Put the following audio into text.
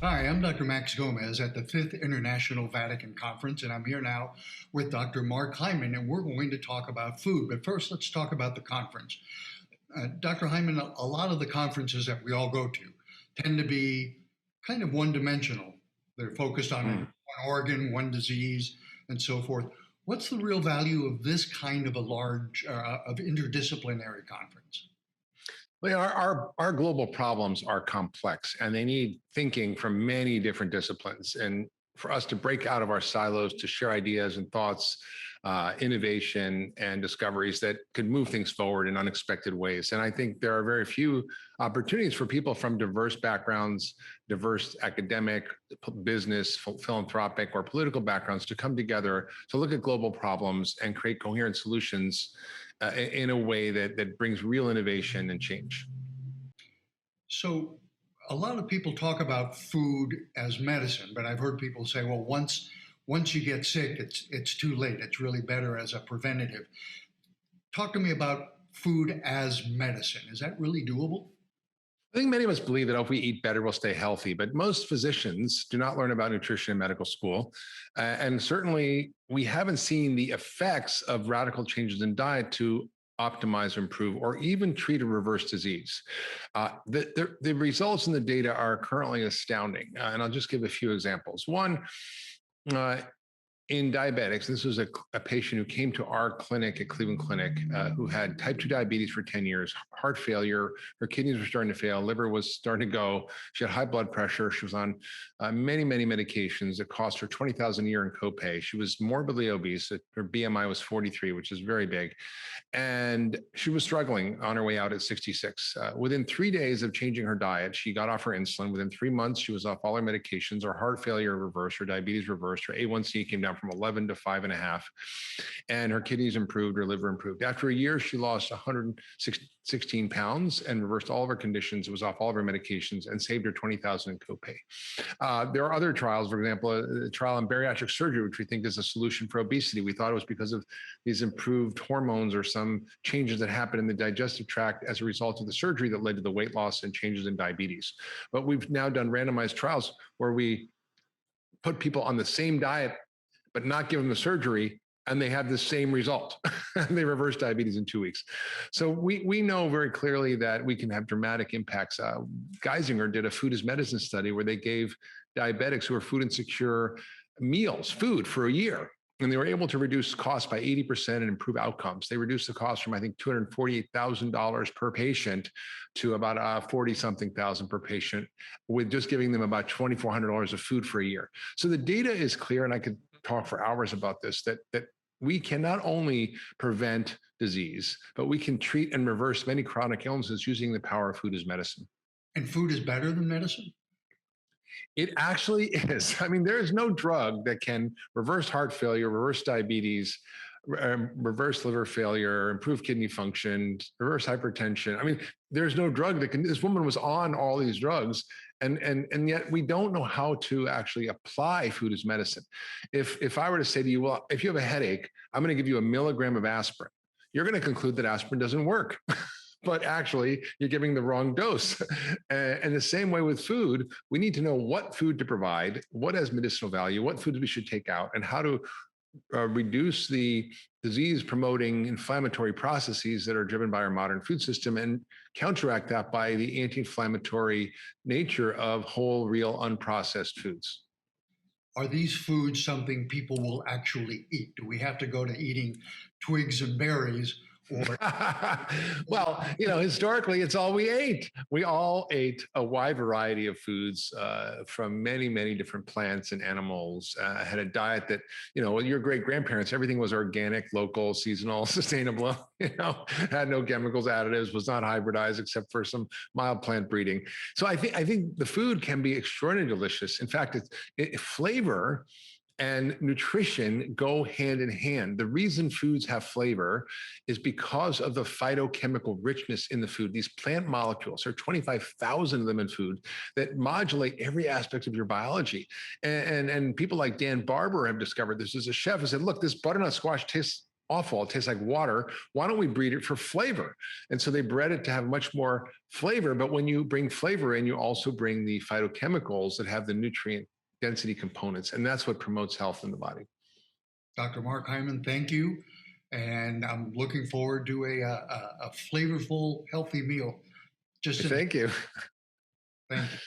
Hi, I'm Dr. Max Gomez at the Fifth International Vatican Conference, and I'm here now with Dr. Mark Hyman, and we're going to talk about food. But first, let's talk about the conference. Dr. Hyman, a lot of the conferences that we all go to tend to be kind of one dimensional. They're focused on Mm. one organ, one disease, and so forth. What's the real value of this kind of a large, of interdisciplinary conference? Well, our global problems are complex and they need thinking from many different disciplines. And for us to break out of our silos, to share ideas and thoughts, innovation and discoveries that could move things forward in unexpected ways. And I think there are very few opportunities for people from diverse backgrounds, diverse academic, business, philanthropic, or political backgrounds to come together to look at global problems and create coherent solutions in a way that brings real innovation and change. So, a lot of people talk about food as medicine, but I've heard people say, well, once you get sick, it's too late. It's really better as a preventative. Talk to me about food as medicine. Is that really doable? I think many of us believe that if we eat better, we'll stay healthy, but most physicians do not learn about nutrition in medical school. And certainly, we haven't seen the effects of radical changes in diet to optimize, improve, or even treat or reverse disease. The results in the data are currently astounding. And I'll just give a few examples. One, uh, in diabetics, this was a patient who came to our clinic at Cleveland Clinic who had type 2 diabetes for 10 years, heart failure, her kidneys were starting to fail, liver was starting to go. She had high blood pressure. She was on many medications that cost her $20,000 a year in copay. She was morbidly obese. Her BMI was 43, which is very big. And she was struggling on her way out at 66. Within 3 days of changing her diet, she got off her insulin. Within 3 months, she was off all her medications. Her heart failure reversed, her diabetes reversed, her A1C came down from 11 to 5.5, and her kidneys improved, her liver improved. After a year, she lost 116 pounds and reversed all of her conditions. It was off all of her medications and saved her 20,000 in copay. There are other trials, for example, a trial on bariatric surgery, which we think is a solution for obesity. We thought it was because of these improved hormones or some changes that happen in the digestive tract as a result of the surgery that led to the weight loss and changes in diabetes. But we've now done randomized trials where we put people on the same diet but not give them the surgery, and they have the same result. They reverse diabetes in 2 weeks. So we know very clearly that we can have dramatic impacts. Geisinger did a food as medicine study where they gave diabetics who are food insecure food for a year. And they were able to reduce costs by 80% and improve outcomes. They reduced the cost from, I think, $248,000 per patient to about 40 something thousand per patient with just giving them about $2,400 of food for a year. So the data is clear, and I could talk for hours about this, that we can not only prevent disease, but we can treat and reverse many chronic illnesses using the power of food as medicine. And food is better than medicine? It actually is. I mean, there is no drug that can reverse heart failure, reverse diabetes, reverse liver failure, improve kidney function, reverse hypertension. I mean, there's no drug that can. This woman was on all these drugs, and yet we don't know how to actually apply food as medicine. If I were to say to you, well, if you have a headache, I'm going to give you a milligram of aspirin, you're going to conclude that aspirin doesn't work. But actually you're giving the wrong dose. And the same way with food, we need to know what food to provide, what has medicinal value, what foods we should take out, and how to reduce the disease promoting inflammatory processes that are driven by our modern food system and counteract that by the anti-inflammatory nature of whole, real, unprocessed foods. Are these foods something people will actually eat? Do we have to go to eating twigs and berries? Or Well, historically, it's all we ate. We all ate a wide variety of foods from many different plants and animals. Had a diet that, your great grandparents, everything was organic, local, seasonal, sustainable, had no chemicals, additives, was not hybridized except for some mild plant breeding. So I think the food can be extraordinarily delicious. In fact, flavor and nutrition go hand in hand. The reason foods have flavor is because of the phytochemical richness in the food. These plant molecules, there are 25,000 of them in food that modulate every aspect of your biology. And people like Dan Barber have discovered this as a chef and said, look, this butternut squash tastes awful. It tastes like water. Why don't we breed it for flavor? And so they bred it to have much more flavor. But when you bring flavor in, you also bring the phytochemicals that have the nutrient density components. And that's what promotes health in the body. Dr. Mark Hyman, thank you. And I'm looking forward to a flavorful, healthy meal. Just Thank you. thank you.